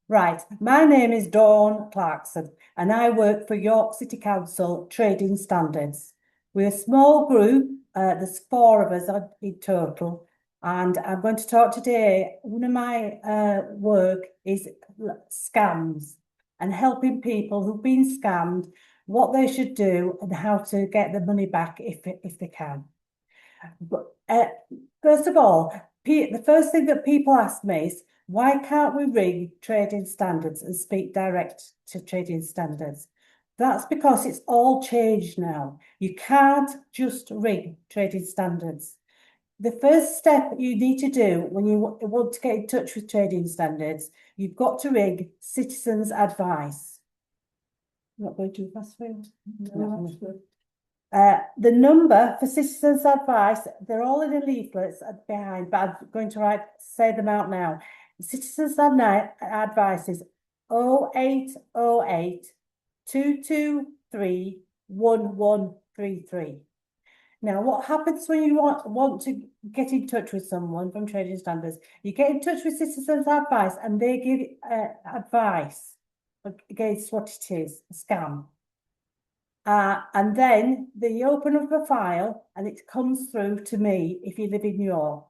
Right, my name is Dawn Clarkson and I work for York City Council Trading Standards. We're a small group, there's four of us in total, and I'm going to talk today. One of my work is scams and helping people who've been scammed, what they should do and how to get the money back if they can. But, first of all, the first thing that people ask me is, why can't we ring trading standards and speak direct to trading standards? That's because it's all changed now. You can't just ring trading standards. The first step you need to do when you want to get in touch with trading standards, you've got to ring citizens advice. Not going too fast for you? No, that's good. The number for citizens advice, they're all in the leaflets behind, but I'm going to say them out now. Citizens advice is 0808 223 1133. Now, what happens when you want to get in touch with someone from Trading Standards? You get in touch with Citizens Advice and they give advice against what it is, a scam. And then they open up a file and it comes through to me if you live in York.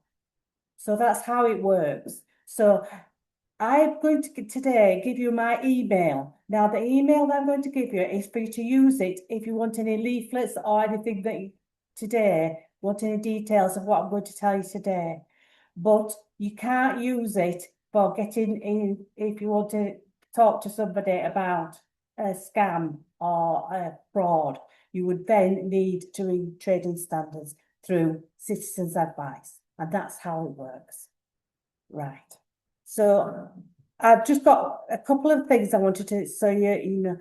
So that's how it works. So I'm going to today give you my email. Now, the email that I'm going to give you is for you to use it if you want any leaflets or anything that today, want any details of what I'm going to tell you today. But you can't use it for getting in if you want to talk to somebody about a scam or a fraud. You would then need to read trading standards through Citizens Advice, and that's how it works. Right. So I've just got a couple of things I wanted to, so you know,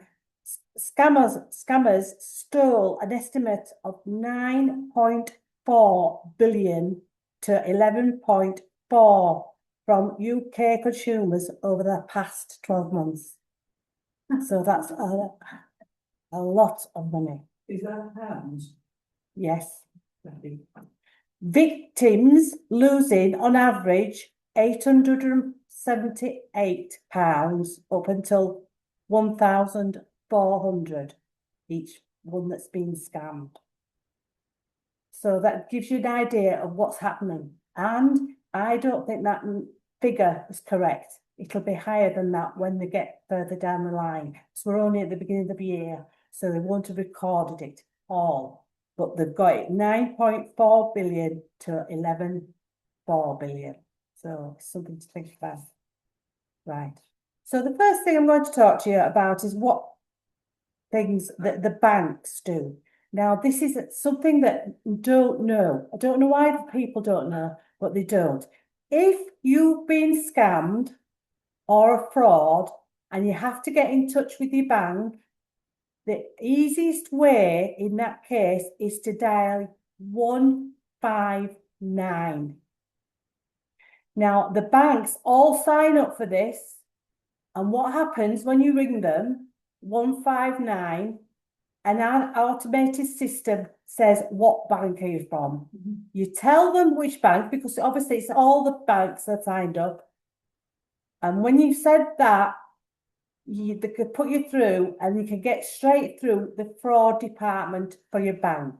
scammers stole an estimate of 9.4 billion to 11.4 from UK consumers over the past 12 months. So that's a lot of money. Is that pounds? Yes. Victims losing on average £878 up until 1,400 each one that's been scammed. So that gives you an idea of what's happening. And I don't think that figure is correct. It'll be higher than that when they get further down the line. So we're only at the beginning of the year, so they won't have recorded it all. But they've got it 9.4 billion to 11.4 billion. So something to think about. Right. So the first thing I'm going to talk to you about is what things that the banks do. Now, this is something that you don't know. I don't know why people don't know, but they don't. If you've been scammed or a fraud and you have to get in touch with your bank, the easiest way in that case is to dial 159. Now, the banks all sign up for this. And what happens when you ring them, 159, an automated system says, what bank are you from? You tell them which bank, because obviously it's all the banks that signed up. And when you said that, they could put you through and you can get straight through the fraud department for your bank.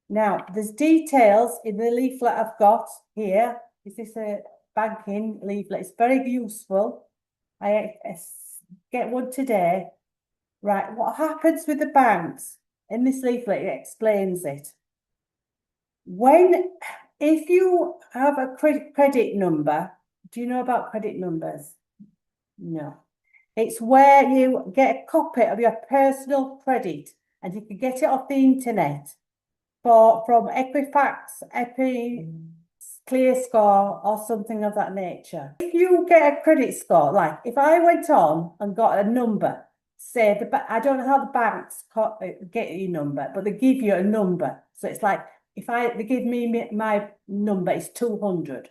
Now, there's details in the leaflet I've got here. This is a banking leaflet. It's very useful. I get one today. Right, what happens with the banks? In this leaflet, it explains it. If you have a credit number, do you know about credit numbers? No. It's where you get a copy of your personal credit and you can get it off the internet from Equifax, ClearScore or something of that nature. If you get a credit score, like if I went on and got a number, say I don't know how the banks get your number, but they give you a number. So it's like if they give me my number is 200.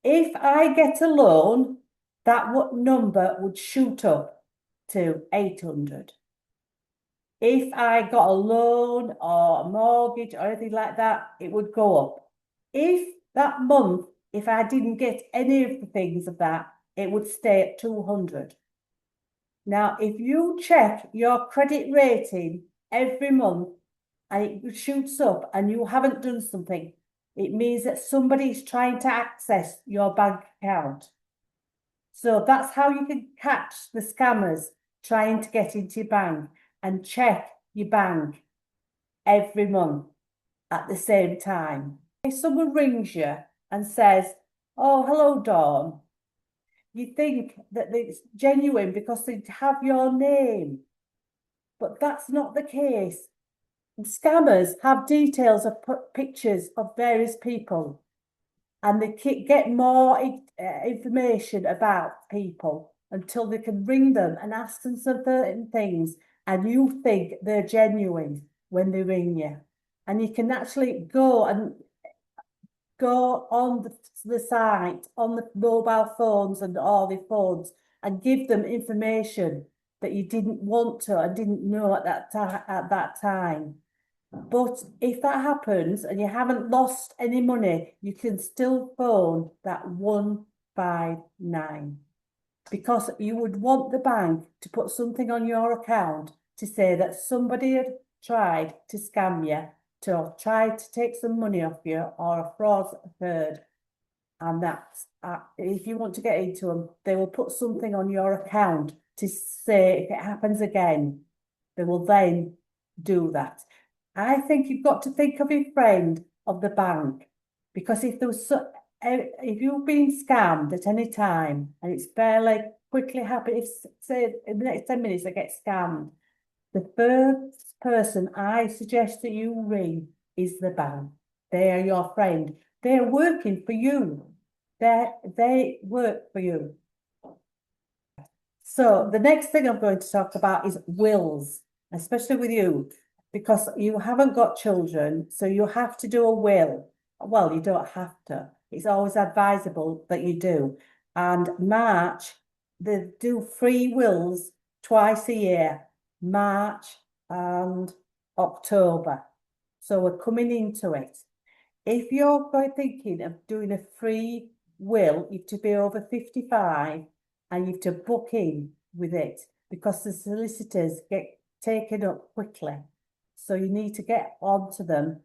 If I get a loan, that number would shoot up to 800. If I got a loan or a mortgage or anything like that, it would go up. If that month, if I didn't get any of the things of that, it would stay at 200. Now, if you check your credit rating every month and it shoots up and you haven't done something, it means that somebody's trying to access your bank account. So that's how you can catch the scammers trying to get into your bank, and check your bank every month at the same time. If someone rings you and says, "Oh, hello, Dawn," you think that it's genuine because they have your name, but that's not the case. Scammers have details of pictures of various people, and they get more information about people until they can ring them and ask them certain things, and you think they're genuine when they ring you. And you can actually go on the site, on the mobile phones and all the phones, and give them information that you didn't want to and didn't know at that time. But if that happens and you haven't lost any money, you can still phone that 159, because you would want the bank to put something on your account to say that somebody had tried to scam you, to try to take some money off you, or a fraud occurred. And that's, if you want to get into them, they will put something on your account to say if it happens again, they will then do that. I think you've got to think of your friend of the bank, because if if you've been scammed at any time and it's fairly quickly happen, if say in the next 10 minutes I get scammed, the first person I suggest that you ring is the bank. They are your friend. They're working for you. They work for you. So the next thing I'm going to talk about is wills, especially with you, because you haven't got children, so you have to do a will. Well, you don't have to. It's always advisable that you do. And March, they do free wills twice a year, March and October. So we're coming into it. If you're thinking of doing a free will, you have to be over 55 and you have to book in with it, because the solicitors get taken up quickly. So you need to get onto them.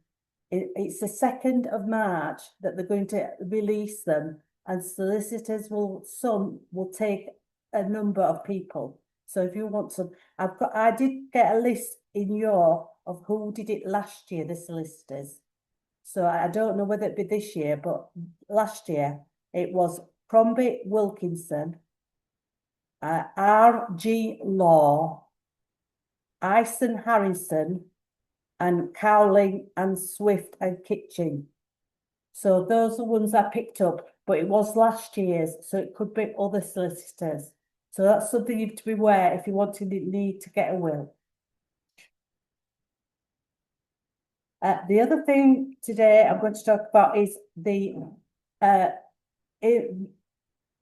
It's the 2nd of March that they're going to release them, and solicitors some will take a number of people. So if you want some, I did get a list in York of who did it last year, the solicitors. So I don't know whether it'd be this year, but last year it was Crombie Wilkinson, R.G. Law, Ison Harrison, and Cowling and Swift and Kitchen. So those are the ones I picked up, but it was last year's, so it could be other solicitors. So that's something you have to be aware if you need to get a will. The other thing today I'm going to talk about is the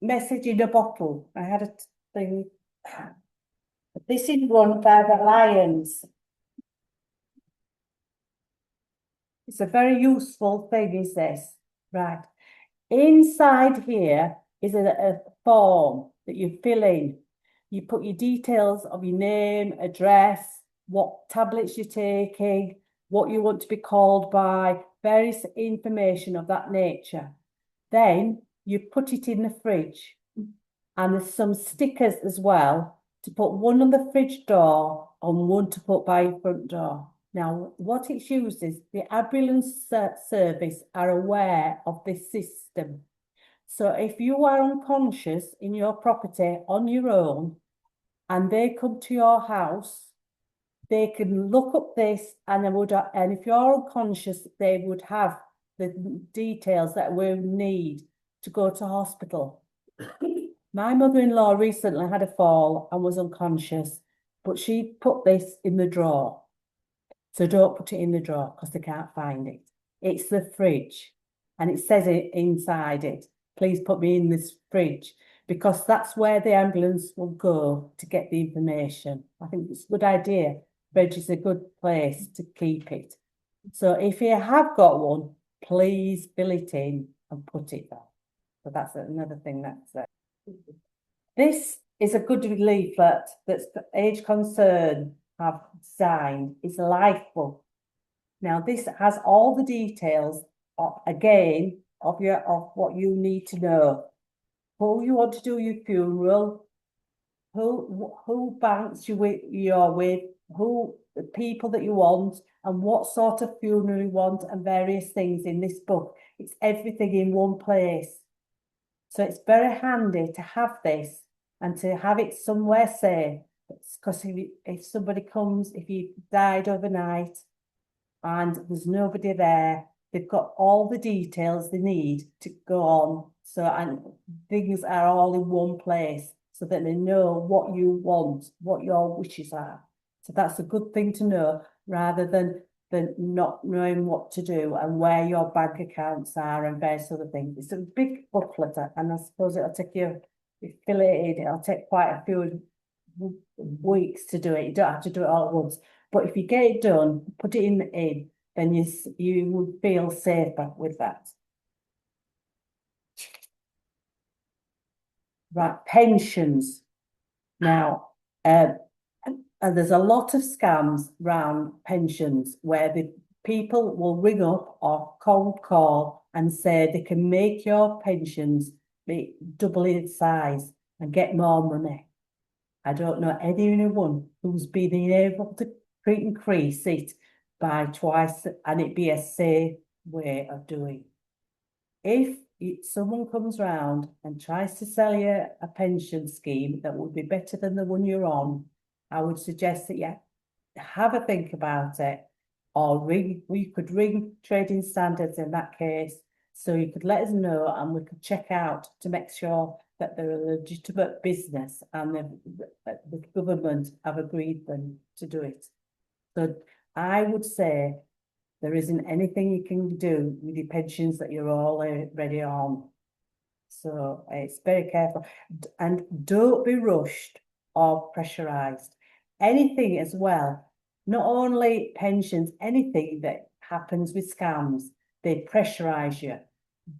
message in a bottle. I had a thing. This is one by the Lions. It's a very useful thing, is this? Right. Inside here is a form that you fill in. You put your details of your name, address, what tablets you're taking, what you want to be called by, various information of that nature. Then you put it in the fridge. And there's some stickers as well, to put one on the fridge door and one to put by your front door. Now, what it's used is the ambulance service are aware of this system. So if you are unconscious in your property on your own and they come to your house, they can look up this, and if you're unconscious, they would have the details that we need to go to hospital. My mother-in-law recently had a fall and was unconscious, but she put this in the drawer. So don't put it in the drawer because they can't find it. It's the fridge, and it says it inside it. Please put me in this fridge, because that's where the ambulance will go to get the information. I think it's a good idea. Fridge is a good place to keep it. So if you have got one, please fill it in and put it there. So that's another thing that's there. This is a good leaflet that's Age Concern have designed. It's a life book. Now, this has all the details again of what you need to know. Who you want to do your funeral, who banks you're with, who the people that you want, and what sort of funeral you want, and various things in this book. It's everything in one place. So it's very handy to have this and to have it somewhere safe. Because if somebody comes, if you died overnight and there's nobody there, they've got all the details they need to go on. So, and things are all in one place so that they know what you want, what your wishes are. So that's a good thing to know rather than not knowing what to do and where your bank accounts are and various other things. It's a big booklet, and I suppose it'll take you, if you fill it in, it'll take quite a few weeks to do it. You don't have to do it all at once. But if you get it done, put it in, then you would feel safer with that. Right, pensions. Now, and there's a lot of scams around pensions where the people will ring up or cold call and say they can make your pensions be double in size and get more money. I don't know anyone who's been able to increase it by twice and it be a safe way of doing. If someone comes round and tries to sell you a pension scheme that would be better than the one you're on, I would suggest that you have a think about it, or we could ring Trading Standards in that case, so you could let us know and we could check out to make sure that they're a legitimate business and the government have agreed them to do it. So I would say there isn't anything you can do with your pensions that you're already on. So it's very careful. And don't be rushed or pressurised. Anything as well, not only pensions, anything that happens with scams, they pressurise you.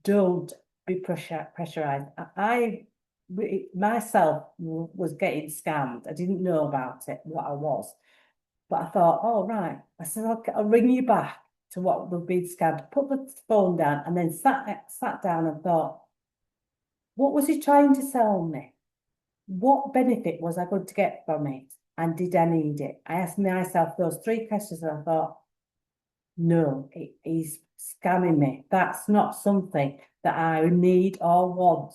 Don't be pressurised. I myself was getting scammed. I didn't know about it, what I was. But I thought, oh, right. I said, I'll ring you back to what we've been scammed. Put the phone down and then sat down and thought, what was he trying to sell me? What benefit was I going to get from it? And did I need it? I asked myself those three questions and I thought, no, he's scamming me. That's not something that I need or want.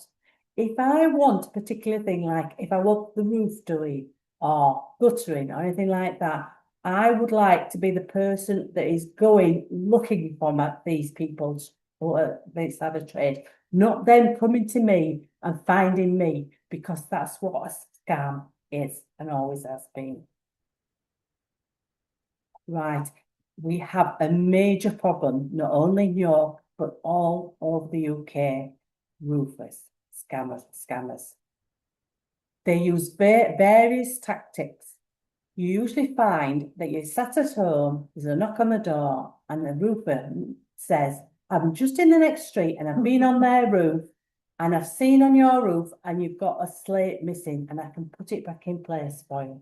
If I want a particular thing, like if I want the roof doing or guttering or anything like that, I would like to be the person that is going looking for these people who are this other trade, not them coming to me and finding me, because that's what a scam is and always has been. Right, we have a major problem, not only in York, but all over the UK, roofers, scammers. They use various tactics. You usually find that you're sat at home, there's a knock on the door, and the roofer says, I'm just in the next street and I've been on their roof and I've seen on your roof and you've got a slate missing and I can put it back in place for you.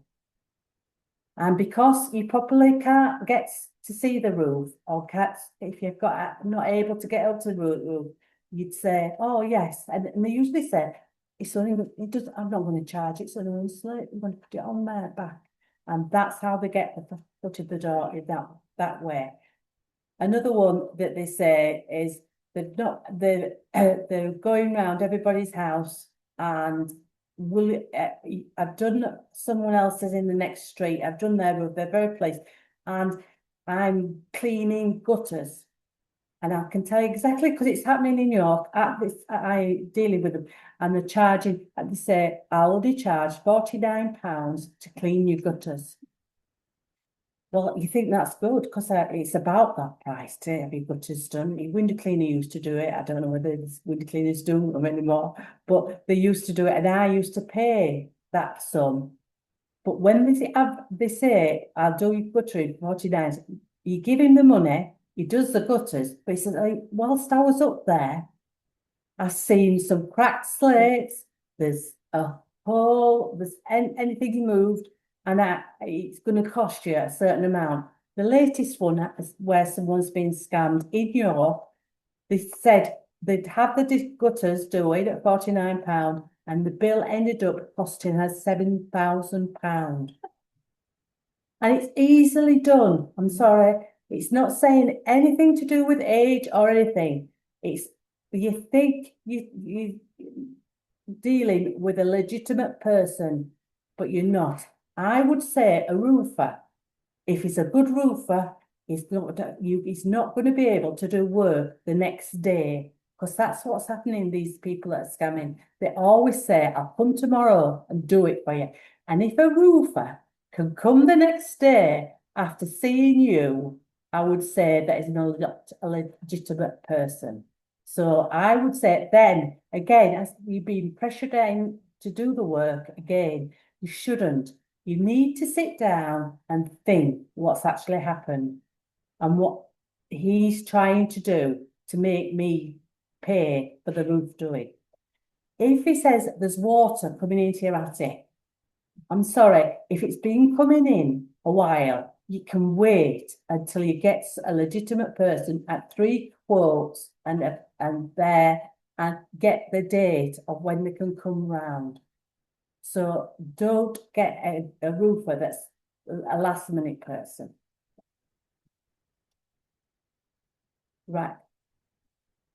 And because you probably can't get to see the roof, or can't, if you've got not able to get up to the roof, you'd say, "Oh yes," and they usually say, "It's only it does. I'm not going to charge it. It's only one slate. I'm going to put it on their back," and that's how they get the foot of the door in that way. Another one that they say is they're going round everybody's house and I've done someone else's in the next street. I've done their roof. They're very pleased, and I'm cleaning gutters. And I can tell you exactly because it's happening in York. I dealing with them, and they're charging. They say I'll only charge £49 to clean your gutters. Well, you think that's good because it's about that price to have your gutters done. Your window cleaner used to do it. I don't know whether the window cleaners do them anymore, but they used to do it, and I used to pay that sum. But when they say, I'll do your guttering for 49, you give him the money, he does the gutters, but he says, whilst I was up there, I've seen some cracked slates, there's a pole, there's anything moved, and it's going to cost you a certain amount. The latest one where someone's been scammed in York, they said they'd have the gutters do it at £49, and the bill ended up costing her £7,000. And it's easily done. I'm sorry. It's not saying anything to do with age or anything. It's you think you dealing with a legitimate person, but you're not. I would say a roofer, if he's a good roofer, he's not going to be able to do work the next day, because that's what's happening. These people that are scamming, they always say, I'll come tomorrow and do it for you. And if a roofer can come the next day after seeing you, I would say that is not a legitimate person. So I would say then, again, as you've been pressured in to do the work again, you shouldn't. You need to sit down and think what's actually happened and what he's trying to do to make me pay for the roof doing. If he says there's water coming into your attic, I'm sorry, if it's been coming in a while, you can wait until you get a legitimate person at 3 quotes and there and get the date of when they can come round. So don't get a roofer that's a last minute person. Right.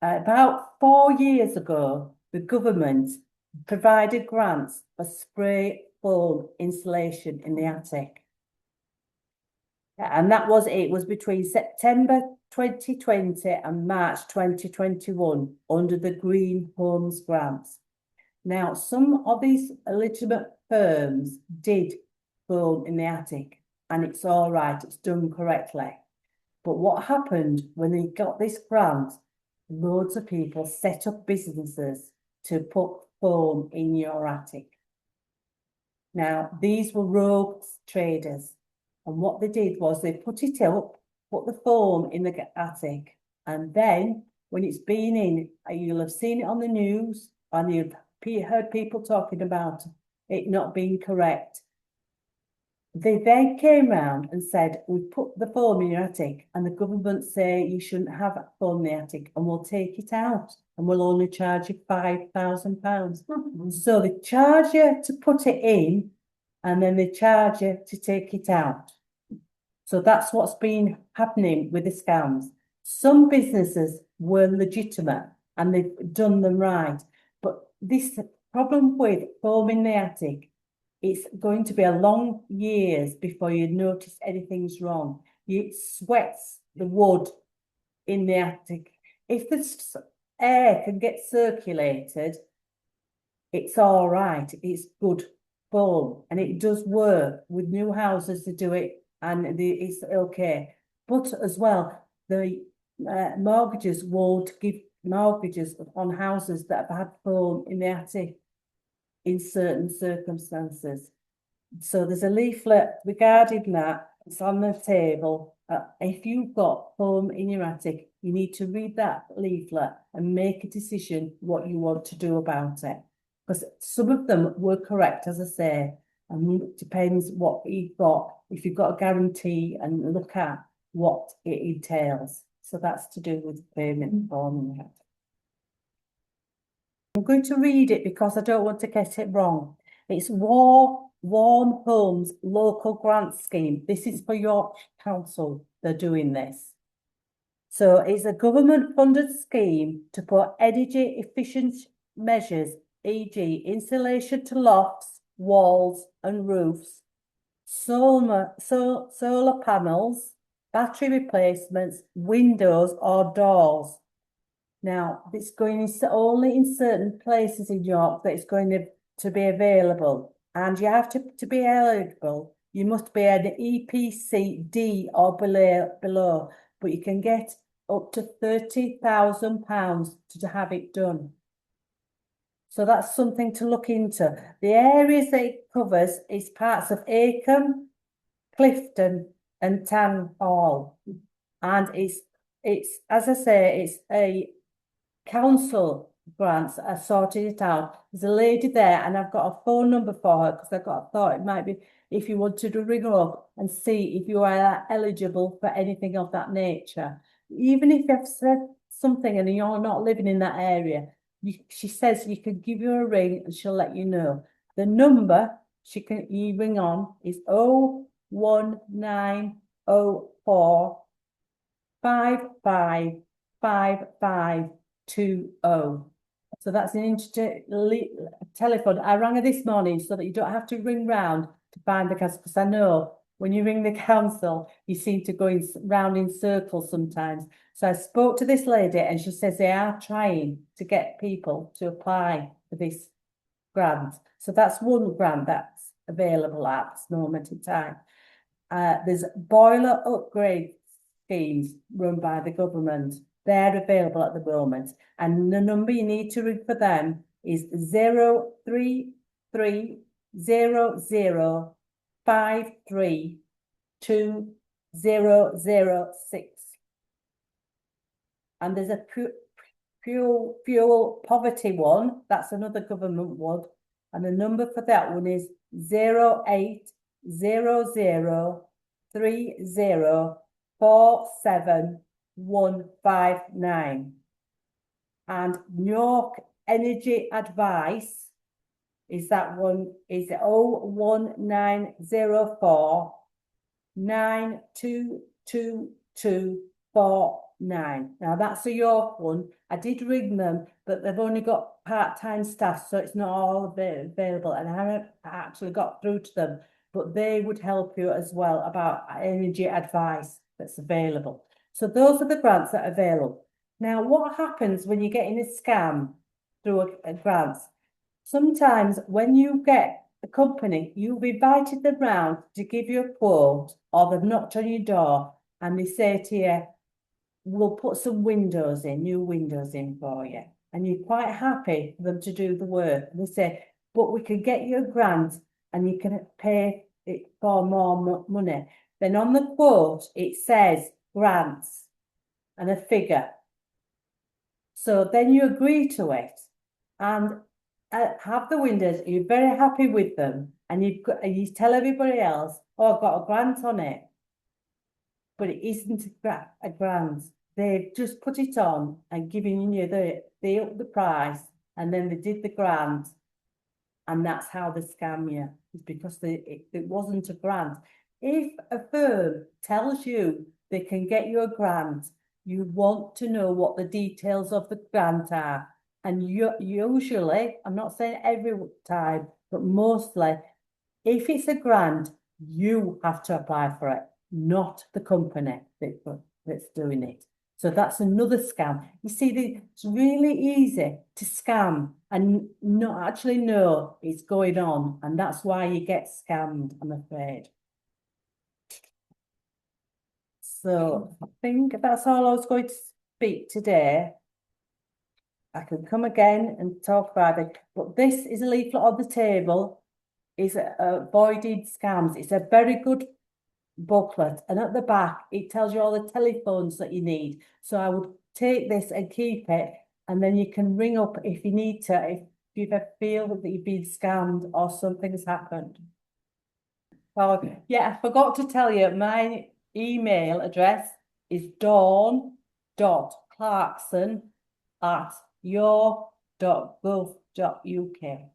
About 4 years ago, the government provided grants for spray foam insulation in the attic. And it was between September 2020 and March 2021 under the Green Homes grants. Now, some of these legitimate firms did foam in the attic, and it's all right, it's done correctly. But what happened when they got this grant, loads of people set up businesses to put foam in your attic. Now, these were rogue traders, and what they did was they put it up, put the foam in the attic, and then when it's been in, you'll have seen it on the news, and you've heard people talking about it not being correct. They then came round and said, we put the foam in your attic, and the government say you shouldn't have foam in the attic, and we'll take it out, and we'll only charge you £5,000. So they charge you to put it in, and then they charge you to take it out. So that's what's been happening with the scams. Some businesses were legitimate, and they've done them right. But this problem with foam in the attic, it's going to be a long years before you notice anything's wrong. It sweats the wood in the attic. If the air can get circulated, it's all right. It's good foam, and it does work with new houses to do it, and it's okay. But as well, the mortgages won't give mortgages on houses that have had foam in the attic in certain circumstances. So there's a leaflet regarding that. It's on the table. If you've got foam in your attic, you need to read that leaflet and make a decision what you want to do about it. Because some of them were correct, as I say, and it depends what you've got. If you've got a guarantee, and look at what it entails. So that's to do with payment foam. I'm going to read it because I don't want to get it wrong. It's Warm Homes Local Grant Scheme. This is for York Council. They're doing this. So it's a government-funded scheme to put energy-efficient measures, e.g. insulation to lofts, walls and roofs, solar panels, battery replacements, windows or doors. Now, it's going only in certain places in York that it's going to be available. And you have to be eligible. You must be an EPC D or below, but you can get up to £30,000 to have it done. So that's something to look into. The areas that it covers is parts of Acomb, Clifton and Town Hall. And it's as I say, it's a council grants. I sorted it out. There's a lady there, and I've got a phone number for her because I thought it might be if you wanted to ring her up and see if you are eligible for anything of that nature. Even if you've said something and you're not living in that area, she says you can give her a ring and she'll let you know. The number you ring on is 01904 555520. So that's an telephone. I rang her this morning so that you don't have to ring round to find the council, because I know when you ring the council, you seem to go round in circles sometimes. So I spoke to this lady and she says they are trying to get people to apply for this grant. So that's one grant that's available at this moment in time. There's boiler upgrade schemes run by the government. They're available at the moment. And the number you need to ring for them is 03300532006. And there's a fuel poverty one. That's another government one. And the number for that one is 08003047159. And York Energy Advice is that one is 01904 922249. Now that's a York one. I did ring them, but they've only got part-time staff, so it's not all available. And I haven't actually got through to them, but they would help you as well about energy advice that's available. So those are the grants that are available. Now, what happens when you get in a scam through a grant? Sometimes when you get a company, you've invited them round to give you a quote, or they've knocked on your door and they say to you, we'll put some windows in, new windows in for you. And you're quite happy for them to do the work. And they say, but we can get you a grant and you can pay it for more money. Then on the quote, it says grants and a figure. So then you agree to it and have the windows, you're very happy with them, and you tell everybody else, oh, I've got a grant on it. But it isn't a grant. They've just put it on and given you the price, and then they did the grant, and that's how they scam you. It's because it wasn't a grant. If a firm tells you they can get you a grant, you want to know what the details of the grant are. And usually, I'm not saying every time, but mostly, if it's a grant, you have to apply for it, not the company that's doing it. So that's another scam. You see, it's really easy to scam and not actually know it's going on. And that's why you get scammed, I'm afraid. So I think that's all I was going to speak today. I can come again and talk about it. But this is a leaflet on the table. Is avoiding scams. It's a very good booklet, and at the back it tells you all the telephones that you need. So I would take this and keep it, and then you can ring up if you need to, if you ever feel that you've been scammed or something's happened. Oh, yeah, I forgot to tell you, my email address is dawn.clarkson@york.gov.uk.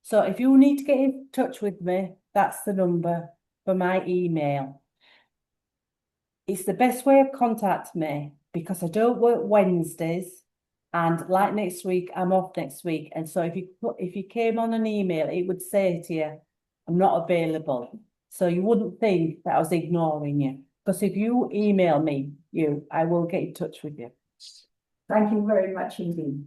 So if you need to get in touch with me, that's the number for my email. It's the best way of contacting me because I don't work Wednesdays, and like next week, I'm off next week. And so if you came on an email, it would say to you, I'm not available. So you wouldn't think that I was ignoring you. Because if you email me, I will get in touch with you. Thank you very much indeed.